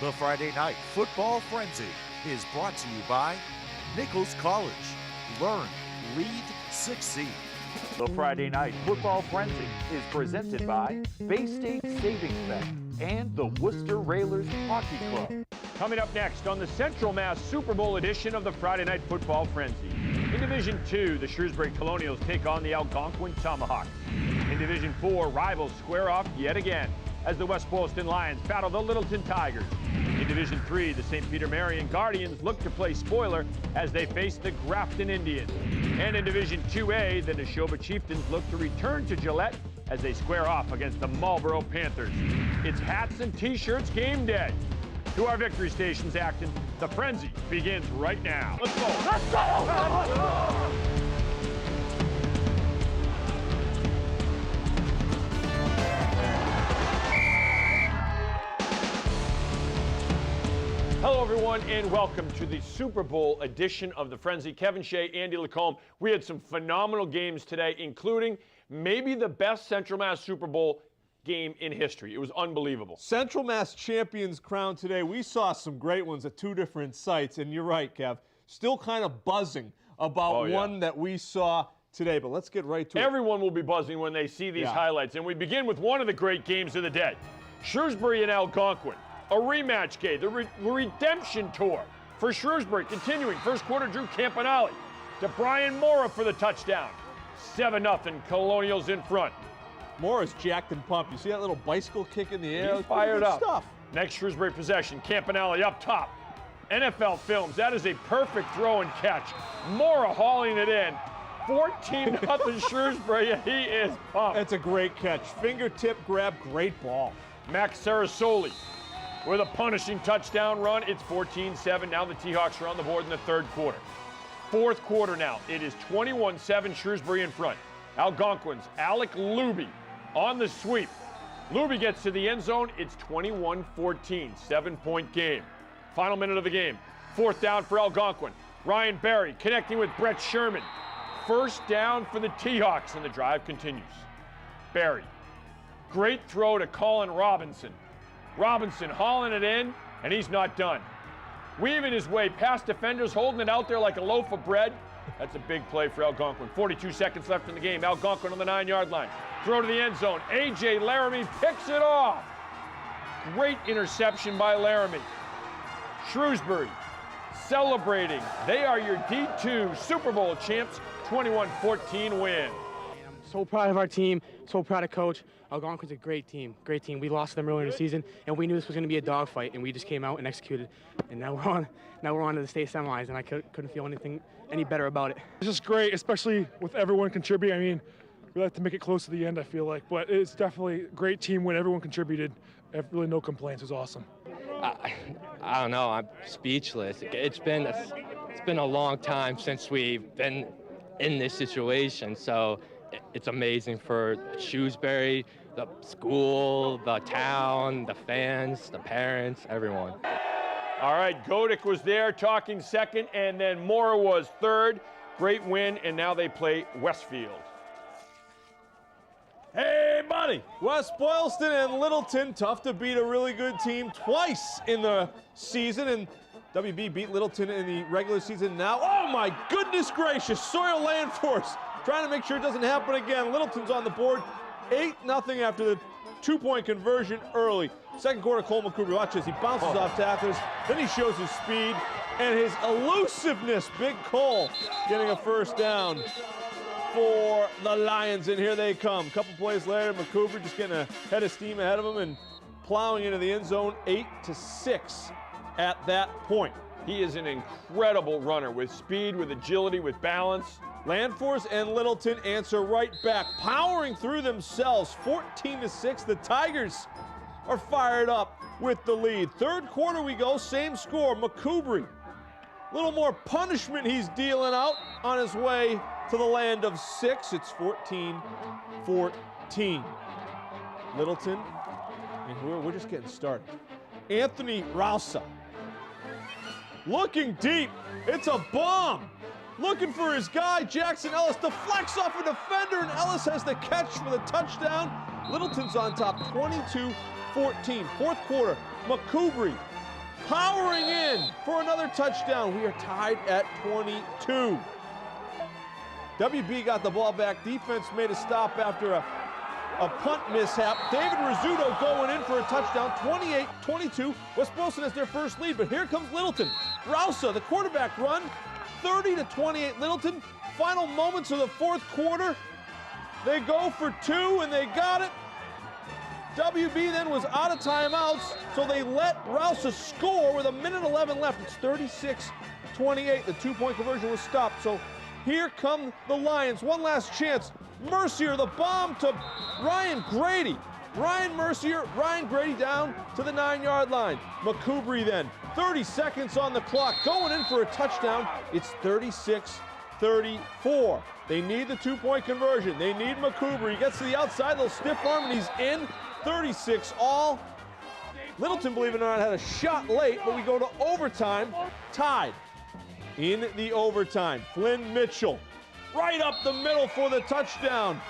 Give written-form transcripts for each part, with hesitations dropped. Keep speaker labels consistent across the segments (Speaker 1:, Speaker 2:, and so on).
Speaker 1: The Friday Night Football Frenzy is brought to you by Nichols College. Learn, lead, succeed. The Friday Night Football Frenzy is presented by Bay State Savings Bank and the Worcester Railers Hockey Club.
Speaker 2: Coming up next on the Central Mass Super Bowl edition of the Friday Night Football Frenzy. In Division 2, the Shrewsbury Colonials take on the Algonquin Tomahawks. In Division 4, rivals square off yet again as the West Boylston Lions battle the Littleton Tigers. In Division 3, the St. Peter Marion Guardians look to play spoiler as they face the Grafton Indians. And in Division 2A, the Neshoba Chieftains look to return to Gillette as they square off against the Marlboro Panthers. It's hats and t-shirts game day. To our victory stations, Acton, the frenzy begins right now. Let's go! Let's go! Let's go! Hello, everyone, and welcome to the Super Bowl edition of the Frenzy. Kevin Shea, Andy Lacombe. We had some phenomenal games today, including maybe the best Central Mass Super Bowl game in history. It was unbelievable.
Speaker 3: Central Mass champions crowned today. We saw some great ones at two different sites, and you're right, Kev. Still kind of buzzing about one that we saw today, but let's get right to it.
Speaker 2: Everyone will be buzzing when they see these highlights, and we begin with one of the great games of the day. Shrewsbury and Algonquin. A rematch game, the redemption tour for Shrewsbury continuing. First quarter, Drew Campanale to Brian Mora for the touchdown. 7-0, Colonials in front.
Speaker 3: Mora's jacked and pumped. You see that little bicycle kick in the air?
Speaker 2: He's fired up.
Speaker 3: Stuff.
Speaker 2: Next Shrewsbury possession, Campanale up top. NFL films, that is a perfect throw and catch. Mora hauling it in. 14-0 Shrewsbury, and he is pumped.
Speaker 3: That's a great catch. Fingertip grab, great ball.
Speaker 2: Max Sarasoli with a punishing touchdown run. It's 14-7. Now the T-Hawks are on the board in the third quarter. Fourth quarter now. It is 21-7, Shrewsbury in front. Algonquins, Alec Luby on the sweep. Luby gets to the end zone. It's 21-14, 7-point game. Final minute of the game. Fourth down for Algonquin. Ryan Berry connecting with Brett Sherman. First down for the T-Hawks, and the drive continues. Berry. Great throw to Colin Robinson. Robinson hauling it in, and he's not done. Weaving his way past defenders, holding it out there like a loaf of bread. That's a big play for Algonquin. 42 seconds left in the game. Algonquin on the 9-yard line. Throw to the end zone. A.J. Laramie picks it off. Great interception by Laramie. Shrewsbury celebrating. They are your D2 Super Bowl champs. 21-14 win.
Speaker 4: I'm so proud of our team, so proud of Coach. Algonquin's a great team, great team. We lost them earlier in the season, and we knew this was going to be a dogfight, and we just came out and executed. And now we're on to the state semis, and I couldn't feel any better about it.
Speaker 5: It's just great, especially with everyone contributing. I mean, we like to make it close to the end, I feel like, but it's definitely a great team when everyone contributed. Really no complaints. It was awesome.
Speaker 6: I don't know. I'm speechless. It's been a long time since we've been in this situation, so it's amazing for Shrewsbury, the school, the town, the fans, the parents, everyone.
Speaker 2: All right, Godick was there talking second, and then Mora was third. Great win, and now they play Westfield.
Speaker 3: Hey, buddy. West Boylston and Littleton, tough to beat a really good team twice in the season, and WB beat Littleton in the regular season now. Oh, my goodness gracious. Sawyer Landforce trying to make sure it doesn't happen again. Littleton's on the board, 8-0 after the two-point conversion early. Second quarter, Cole McCougar, watch as he bounces off tacklers. Then he shows his speed and his elusiveness. Big Cole getting a first down for the Lions, and here they come. A couple plays later, McCougar just getting a head of steam ahead of him and plowing into the end zone, 8-6 at that point.
Speaker 2: He is an incredible runner with speed, with agility, with balance.
Speaker 3: Landforce and Littleton answer right back, powering through themselves, 14-6. The Tigers are fired up with the lead. Third quarter we go, same score. McCougar, a little more punishment he's dealing out on his way to the land of 6. It's 14-14. Littleton, and we're just getting started. Anthony Rausa, looking deep. It's a bomb. Looking for his guy, Jackson Ellis, deflects off a defender, and Ellis has the catch for the touchdown. Littleton's on top, 22-14. Fourth quarter, McCougar powering in for another touchdown. We are tied at 22. WB got the ball back. Defense made a stop after a punt mishap. David Rizzuto going in for a touchdown, 28-22. West Boylston has their first lead, but here comes Littleton. Rousa, the quarterback run, 30-28 Littleton. Final moments of the fourth quarter. They go for two, and they got it. WB then was out of timeouts, so they let Rousa score with 1:11 left. It's 36-28. The two-point conversion was stopped. So here come the Lions. One last chance. Mercier, the bomb to Ryan Grady. Ryan Mercier, Ryan Grady down to the 9-yard line. McCoubry then, 30 seconds on the clock, going in for a touchdown. It's 36-34. They need the two-point conversion. They need McCoubry. He gets to the outside, little stiff arm, and he's in. 36 all. Littleton, believe it or not, had a shot late, but we go to overtime, tied in the overtime. Flynn Mitchell, right up the middle for the touchdown.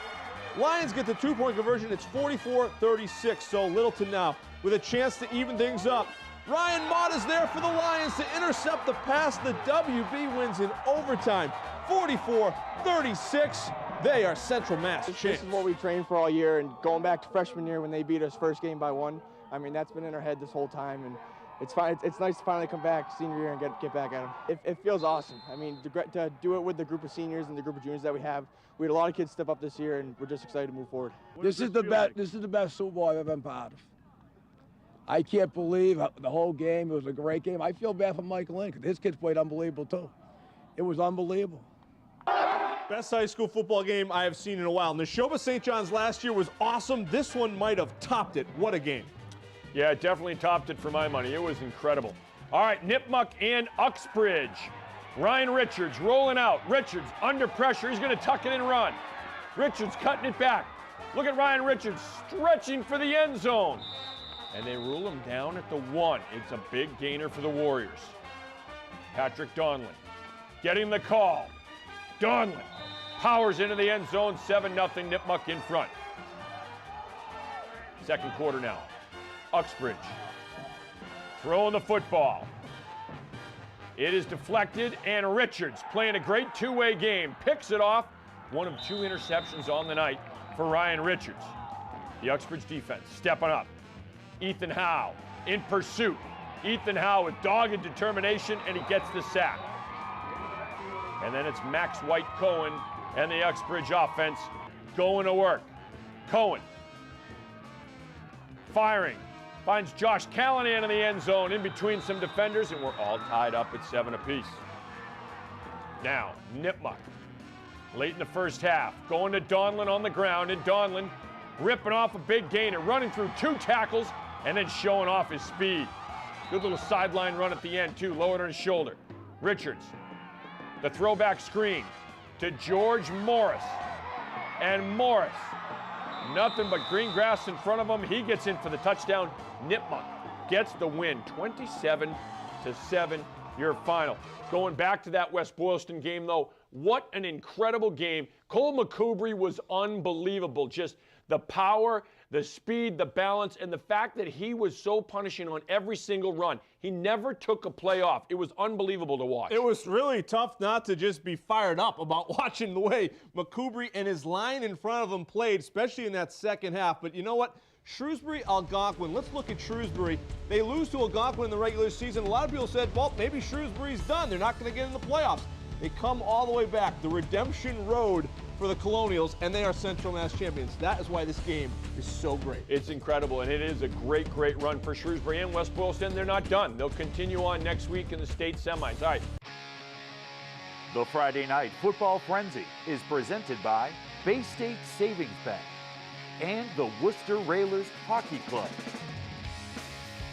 Speaker 3: Lions get the two-point conversion. It's 44-36, so Littleton now with a chance to even things up. Ryan Mott is there for the Lions to intercept the pass. The WB wins in overtime, 44-36. They are Central Mass champs.
Speaker 7: This is what we trained for all year, and going back to freshman year when they beat us first game by 1, I mean, that's been in our head this whole time, and it's fine. It's nice to finally come back senior year and get back at them. It feels awesome. I mean, to do it with the group of seniors and the group of juniors that we have. We had a lot of kids step up this year, and we're just excited to move forward.
Speaker 8: This is the best Super Bowl I've ever been part of. I can't believe the whole game. It was a great game. I feel bad for Michael Lynn, because his kids played unbelievable too. It was unbelievable.
Speaker 3: Best high school football game I have seen in a while. Neshoba St. John's last year was awesome. This one might have topped it. What a game.
Speaker 2: Yeah, it definitely topped it for my money. It was incredible. All right, Nipmuc and Uxbridge. Ryan Richards rolling out. Richards under pressure. He's going to tuck it and run. Richards cutting it back. Look at Ryan Richards stretching for the end zone. And they rule him down at the 1. It's a big gainer for the Warriors. Patrick Donlin getting the call. Donlin powers into the end zone, 7-0 Nipmuc in front. Second quarter now. Uxbridge throwing the football. It is deflected, and Richards playing a great two-way game. Picks it off. One of 2 interceptions on the night for Ryan Richards. The Uxbridge defense stepping up. Ethan Howe in pursuit. Ethan Howe with dogged determination, and he gets the sack. And then it's Max White-Cohen and the Uxbridge offense going to work. Cohen firing. Finds Josh Callahan in the end zone in between some defenders, and we're all tied up at 7 apiece. Now, Nipmuc, late in the first half, going to Donlin on the ground, and Donlin ripping off a big gainer, running through 2 tackles, and then showing off his speed. Good little sideline run at the end, too, lowered on his shoulder. Richards, the throwback screen to George Morris, and Morris, nothing but green grass in front of him. He gets in for the touchdown. Nipmuc gets the win, 27-7, your final. Going back to that West Boylston game, though, what an incredible game. Cole McCoubry was unbelievable. Just the power, the speed, the balance, and the fact that he was so punishing on every single run. He never took a play off. It was unbelievable to watch.
Speaker 3: It was really tough not to just be fired up about watching the way McCoubry and his line in front of him played, especially in that second half. But you know what? Shrewsbury-Algonquin. Let's look at Shrewsbury. They lose to Algonquin in the regular season. A lot of people said, well, maybe Shrewsbury's done. They're not going to get in the playoffs. They come all the way back. The redemption road for the Colonials, and they are Central Mass champions. That is why this game is so great.
Speaker 2: It's incredible, and it is a great, great run for Shrewsbury and West Boylston. They're not done. They'll continue on next week in the state semis. All right.
Speaker 1: The Friday Night Football Frenzy is presented by Bay State Savings Bank and the Worcester Railers Hockey Club.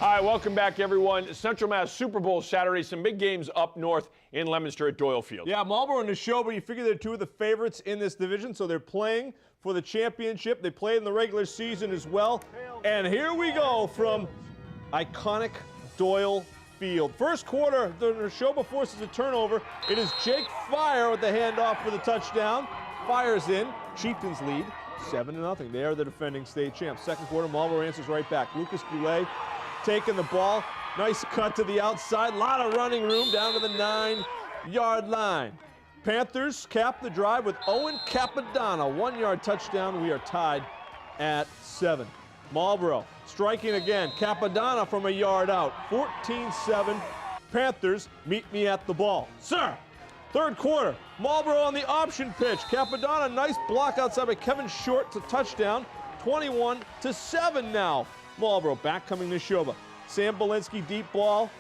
Speaker 2: All right, welcome back, everyone. Central Mass Super Bowl Saturday. Some big games up north in Leominster at Doyle Field.
Speaker 3: Yeah, Marlboro and Neshoba, you figure they're 2 of the favorites in this division, so they're playing for the championship. They played in the regular season as well. And here we go from iconic Doyle Field. First quarter, the Neshoba forces a turnover. It is Jake Fire with the handoff for the touchdown. Fire's in. Chieftains lead 7-0. They are the defending state champs. Second quarter, Marlboro answers right back. Lucas Goulet taking the ball, Nice cut to the outside. A lot of running room down to the 9-yard line. Panthers cap the drive with Owen Capadonna. 1-yard touchdown. We are tied at 7. Marlboro striking again. Capadonna from a yard out. 14-7. Panthers meet me at the ball. Sir, third quarter. Marlboro on the option pitch. Capadonna, nice block outside by Kevin Short to touchdown. 21-7 now. Marlboro back coming to Neshoba. Sam Belinsky deep ball.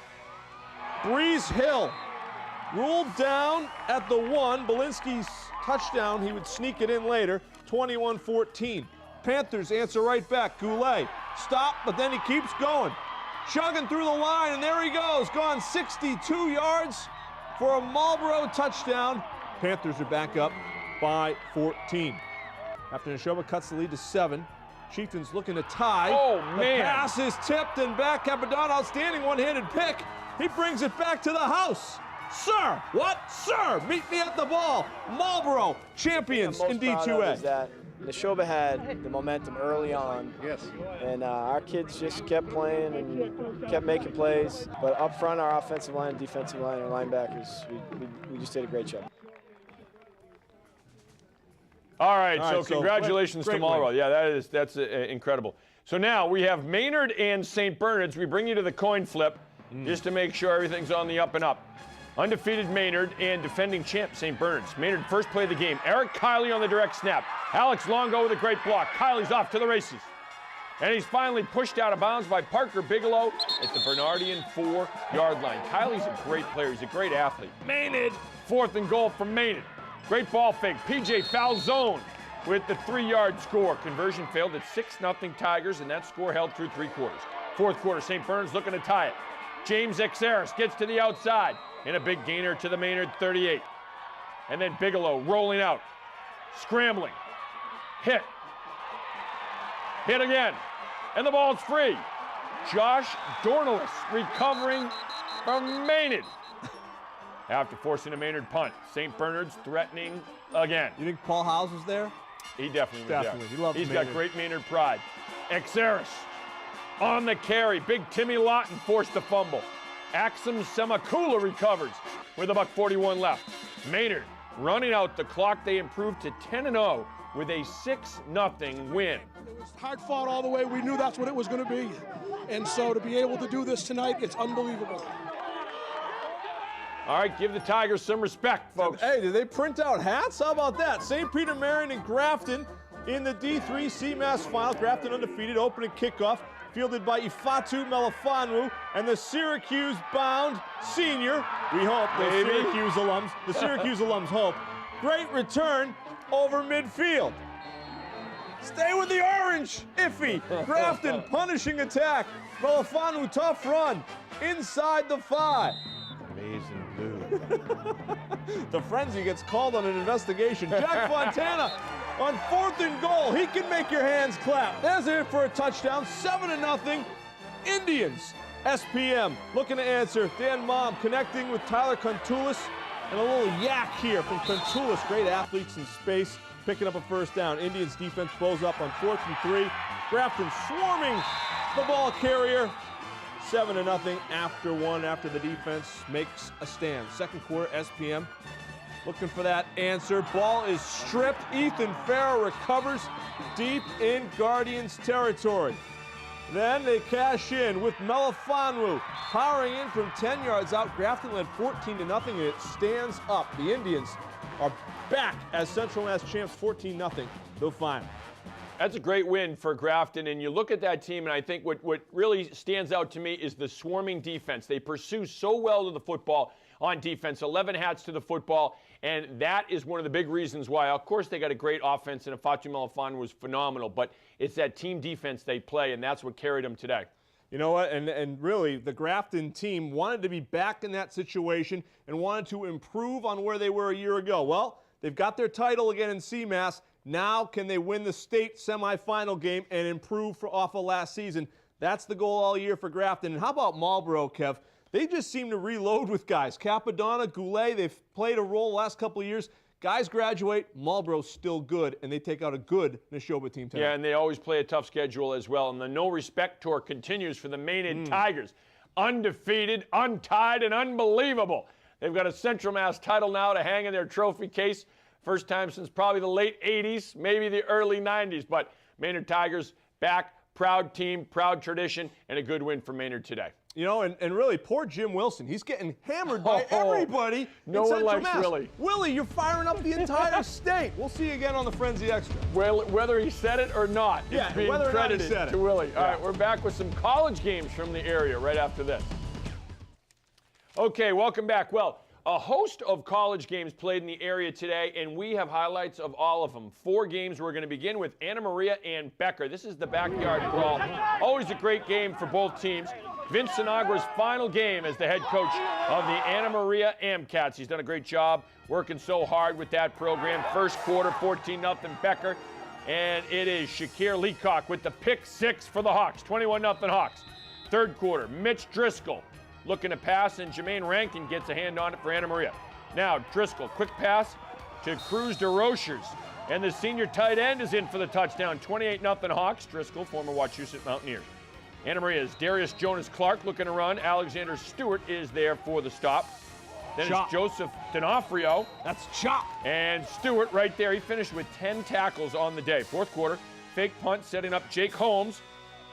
Speaker 3: Breeze Hill ruled down at the 1. Belinsky's touchdown. He would sneak it in later. 21-14. Panthers answer right back. Goulet stop, but then he keeps going. Chugging through the line, and there he goes. Gone 62 yards for a Marlboro touchdown. Panthers are back up by 14. After Neshoba cuts the lead to 7. Chieftains looking to tie.
Speaker 2: Oh, man.
Speaker 3: The pass is tipped and back. Capadonna, outstanding one-handed pick. He brings it back to the house. Sir, what? Sir, meet me at the ball. Marlboro, champions in D2A.
Speaker 9: Is that Neshoba had the momentum early on. Yes. And our kids just kept playing and kept making plays. But up front, our offensive line, defensive line, and linebackers, we just did a great job.
Speaker 2: All right, so congratulations to Marlboro. Yeah, that's incredible. So now we have Maynard and St. Bernard's. We bring you to the coin flip just to make sure everything's on the up and up. Undefeated Maynard and defending champ St. Bernard's. Maynard first play of the game. Eric Kiley on the direct snap. Alex Longo with a great block. Kiley's off to the races. And he's finally pushed out of bounds by Parker Bigelow at the Bernardian 4-yard line. Kiley's a great player. He's a great athlete. Maynard, 4th and goal from Maynard. Great ball fake. PJ Falzone with the 3-yard score. Conversion failed at 6-0 Tigers, and that score held through 3 quarters. 4th quarter, St. Bernard's looking to tie it. James Exaris gets to the outside and a big gainer to the Maynard 38. And then Bigelow rolling out, scrambling, hit again, and the ball's free. Josh Dornalis recovering from Maynard after forcing a Maynard punt. St. Bernard's threatening again.
Speaker 3: You think Paul Howes was there?
Speaker 2: He definitely was there.
Speaker 3: He loves
Speaker 2: He's
Speaker 3: Maynard.
Speaker 2: got great Maynard pride. Exaris on the carry. Big Timmy Lawton forced the fumble. Axum Semakula recovers with $1:41 left. Maynard running out the clock. They improved to 10-0 with a 6-0 win.
Speaker 10: It was hard fought all the way. We knew that's what it was going to be. And so to be able to do this tonight, it's unbelievable.
Speaker 2: All right, give the Tigers some respect, folks.
Speaker 3: Hey, did they print out hats? How about that? St. Peter Marion and Grafton in the D3 CMass final. Grafton undefeated, opening kickoff, fielded by Ifatu Melifonwu and the Syracuse-bound senior. We hope the Syracuse alums hope. Great return over midfield. Stay with the orange. Iffy. Grafton punishing attack. Melifonwu tough run inside the 5.
Speaker 2: Amazing blue.
Speaker 3: The frenzy gets called on an investigation. Jack Fontana on 4th and goal. He can make your hands clap. There's it for a touchdown. 7-0 Indians. SPM looking to answer. Dan Mom connecting with Tyler Contulis. And a little yak here from Contulis. Great athletes in space. Picking up a first down. Indians defense blows up on 4th and 3. Grafton swarming the ball carrier. 7-0 after 1, after the defense makes a stand. Second quarter, SPM looking for that answer. Ball is stripped. Ethan Farrell recovers deep in Guardians territory. Then they cash in with Melifonwu powering in from 10 yards out. Grafton led 14-0, and it stands up. The Indians are back as Central Mass champs, 14-0, the final.
Speaker 2: That's a great win for Grafton, and you look at that team, and I think what really stands out to me is the swarming defense. They pursue so well to the football on defense, 11 hats to the football, and that is one of the big reasons why. Of course, they got a great offense, and Ifatu Melifonwu was phenomenal, but it's that team defense they play, and that's what carried them today.
Speaker 3: You know what, and really, the Grafton team wanted to be back in that situation and wanted to improve on where they were a year ago. Well, they've got their title again in CMass. Now can they win the state semifinal game and improve off of last season? That's the goal all year for Grafton. And how about Marlboro, Kev? They just seem to reload with guys. Capadonna, Goulet, they've played a role the last couple of years. Guys graduate, Marlboro's still good, and they take out a good Neshoba team tonight.
Speaker 2: Yeah, and they always play a tough schedule as well. And the no respect tour continues for the Maynard Tigers. undefeated, untied, and unbelievable. They've got a Central Mass title now to hang in their trophy case. First time since probably the late 80s, maybe the early 90s. But Maynard Tigers back, proud team, proud tradition, and a good win for Maynard today.
Speaker 3: You know, and really, poor Jim Wilson. He's getting hammered by everybody.
Speaker 2: No one likes Willie.
Speaker 3: Willie, you're firing up the entire state. We'll see you again on the Frenzy Extra.
Speaker 2: Well, whether he said it or not, it's being credited to Willie. All right, we're back with some college games from the area right after this. Okay, welcome back. Well, a host of college games played in the area today, and we have highlights of all of them. 4 games we're going to begin with Anna Maria and Becker. This is the backyard brawl. Always a great game for both teams. Vince Sinagra's final game as the head coach of the Anna Maria Amcats. He's done a great job working so hard with that program. First quarter, 14-0 Becker, and it is Shakir Leacock with the pick 6 for the Hawks, 21-0 Hawks. Third quarter, Mitch Driscoll looking to pass, and Jermaine Rankin gets a hand on it for Anna Maria. Now, Driscoll, quick pass to Cruz DeRochers, and the senior tight end is in for the touchdown, 28-0 Hawks. Driscoll, former Wachusett Mountaineers. Anna Maria's Darius Jonas Clark looking to run. Alexander Stewart is there for the stop. Then it's Joseph D'Onofrio.
Speaker 3: That's Chop.
Speaker 2: And Stewart right there. He finished with 10 tackles on the day. Fourth quarter, fake punt setting up Jake Holmes.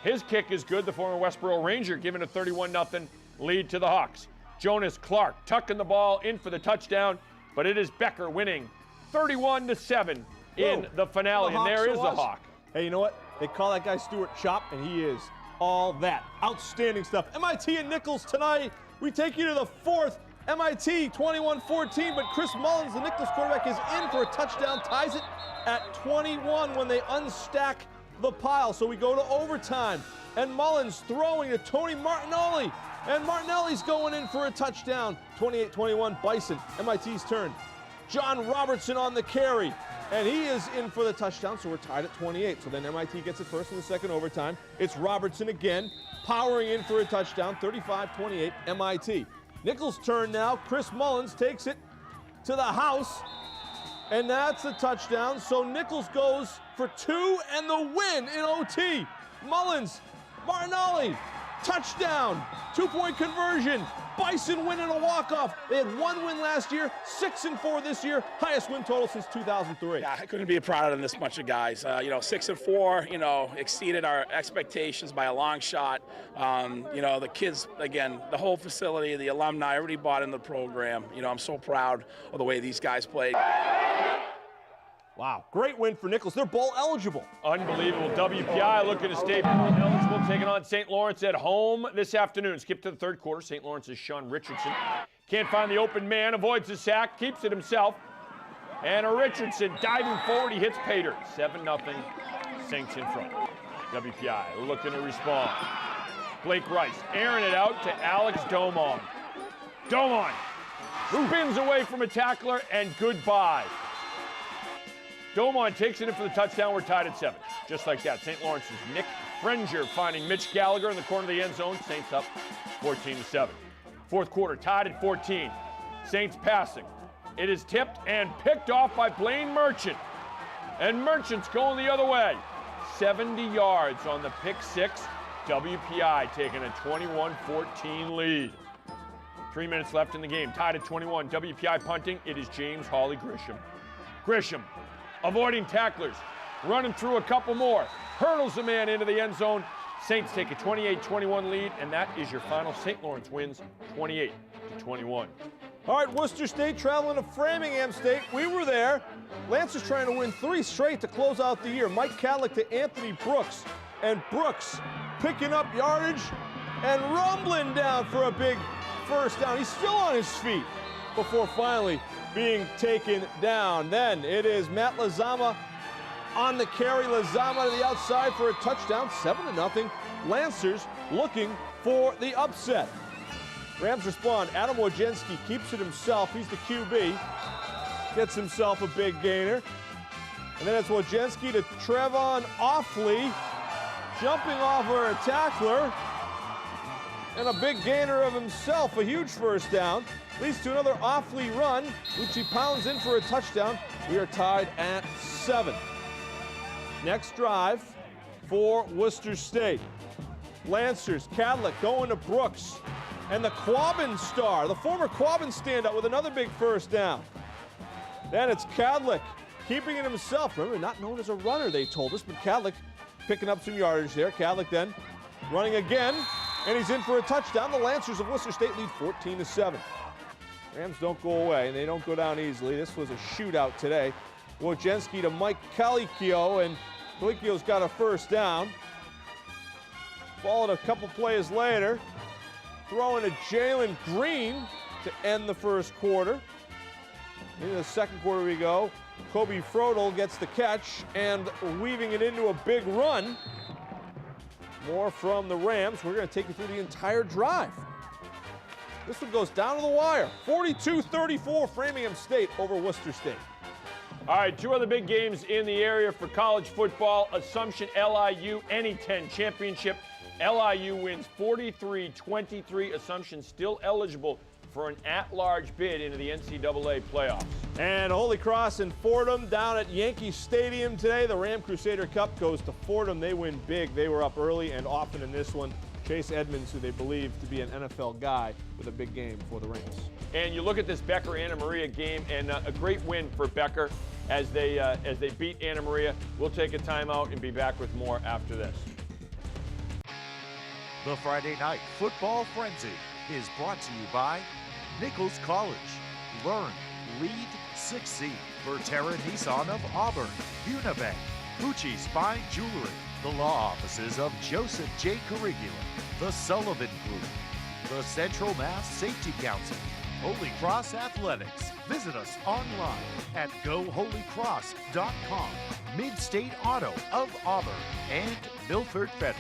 Speaker 2: His kick is good. The former Westboro Ranger giving a 31-0 lead to the Hawks. Jonas Clark tucking the ball in for the touchdown, but it is Becker winning 31-7 in the finale. And there is the Hawk.
Speaker 3: Hey, you know what? They call that guy Stewart Chop, and he is all that. Outstanding stuff. MIT and Nichols tonight. We take you to the 4th. MIT 21-14, but Chris Mullins, the Nichols quarterback, is in for a touchdown, ties it at 21 when they unstack the pile. So we go to overtime, and Mullins throwing to Tony Martinelli, and Martinelli's going in for a touchdown. 28-21 Bison, MIT's turn. John Robertson on the carry, and he is in for the touchdown, so we're tied at 28. So then MIT gets it first in the second overtime. It's Robertson again, powering in for a touchdown, 35-28 MIT. Nichols' turn now. Chris Mullins takes it to the house, and that's a touchdown. So Nichols goes for 2 and the win in OT. Mullins, Martinelli, touchdown, 2-point conversion. Bison winning a walk-off. They had 1 win last year, 6-4 this year, highest win total since 2003.
Speaker 11: Yeah, I couldn't be prouder than this bunch of guys. 6-4, exceeded our expectations by a long shot. The kids, again, the whole facility, the alumni, everybody bought in the program. I'm so proud of the way these guys played.
Speaker 3: Wow, great win for Nichols. They're bowl eligible.
Speaker 2: Unbelievable. WPI looking to stay bowl eligible, taking on St. Lawrence at home this afternoon. Skip to the third quarter. St. Lawrence's Sean Richardson can't find the open man, avoids the sack, keeps it himself. And Richardson diving forward, he hits Pater. 7-0, Saints in front. WPI looking to respond. Blake Rice airing it out to Alex Domon. Domon spins away from a tackler, and goodbye. Domon takes it in for the touchdown. We're tied at 7. Just like that. St. Lawrence's Nick Frenger finding Mitch Gallagher in the corner of the end zone. Saints up 14-7. Fourth quarter, tied at 14. Saints passing. It is tipped and picked off by Blaine Merchant. And Merchant's going the other way. 70 yards on the pick 6. WPI taking a 21-14 lead. 3 minutes left in the game. Tied at 21. WPI punting. It is James Hawley Grisham. Grisham avoiding tacklers, running through a couple more, hurdles a man into the end zone. Saints take a 28-21 lead, and that is your final. St. Lawrence wins 28-21.
Speaker 3: All right, Worcester State traveling to Framingham State. We were there. Lancers trying to win 3 straight to close out the year. Mike Cadlick to Anthony Brooks, and Brooks picking up yardage and rumbling down for a big first down. He's still on his feet before finally being taken down. Then it is Matt Lazama on the carry. Lazama to the outside for a touchdown, 7-0. Lancers looking for the upset. Rams respond. Adam Wojcinski keeps it himself. He's the QB. Gets himself a big gainer. And then it's Wojcinski to Trevon Offley, jumping over a tackler. And a big gainer of himself, a huge first down. Leads to another Offley run, which he pounds in for a touchdown. We are tied at 7. Next drive for Worcester State. Lancers, Cadlick going to Brooks. And the Quabbin star, the former Quabbin standout with another big first down. Then it's Cadlick keeping it himself. Remember, not known as a runner, they told us, but Cadlick picking up some yardage there. Cadlick then running again, and he's in for a touchdown. The Lancers of Worcester State lead 14-7. Rams don't go away, and they don't go down easily. This was a shootout today. Wojcinski to Mike Calicchio, and Calicchio's got a first down. Followed a couple plays later. Throwing to Jalen Green to end the first quarter. Into the second quarter we go. Kobe Frodel gets the catch and weaving it into a big run. More from the Rams. We're going to take you through the entire drive. This one goes down to the wire. 42-34, Framingham State over Worcester State.
Speaker 2: All right, two other big games in the area for college football. Assumption LIU, NE10 championship. LIU wins 43-23. Assumption still eligible for an at-large bid into the NCAA playoffs.
Speaker 3: And Holy Cross and Fordham down at Yankee Stadium today. The Ram Crusader Cup goes to Fordham. They win big. They were up early and often in this one. Chase Edmonds, who they believe to be an NFL guy, with a big game for the Rams.
Speaker 2: And you look at this Becker-Anna Maria game, and a great win for Becker as they beat Anna Maria. We'll take a timeout and be back with more after this.
Speaker 1: The Friday Night Football Frenzy is brought to you by Nichols College. Learn, lead, succeed. Verterra Nissan of Auburn, Unibank, Pucci Spine Jewelry, the law offices of Joseph J. Carigula, the Sullivan Group, the Central Mass Safety Council, Holy Cross Athletics. Visit us online at goholycross.com, Mid-State Auto of Auburn, and Milford Federal.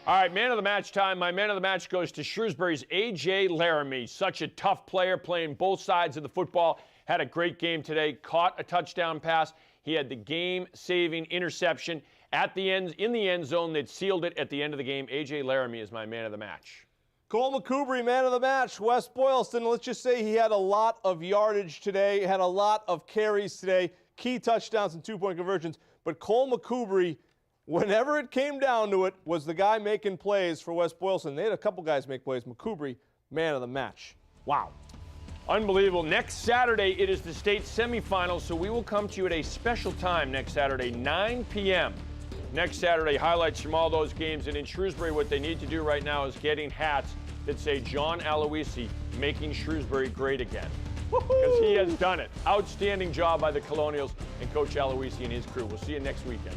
Speaker 2: All right, man of the match time. My man of the match goes to Shrewsbury's A.J. Laramie. Such a tough player, playing both sides of the football. Had a great game today. Caught a touchdown pass. He had the game-saving interception at the end, in the end zone that sealed it at the end of the game. A.J. Laramie is my man of the match.
Speaker 3: Cole McCoubry, man of the match. Wes Boylston, let's just say he had a lot of yardage today, had a lot of carries today, key touchdowns and two-point conversions. But Cole McCoubry, whenever it came down to it, was the guy making plays for Wes Boylston. They had a couple guys make plays. McCoubry, man of the match. Wow.
Speaker 2: Unbelievable. Next Saturday, it is the state semifinals, so we will come to you at a special time next Saturday, 9 p.m. Next Saturday, highlights from all those games. And in Shrewsbury, what they need to do right now is getting hats that say John Aloisi making Shrewsbury great again. Because he has done it. Outstanding job by the Colonials and Coach Aloisi and his crew. We'll see you next weekend.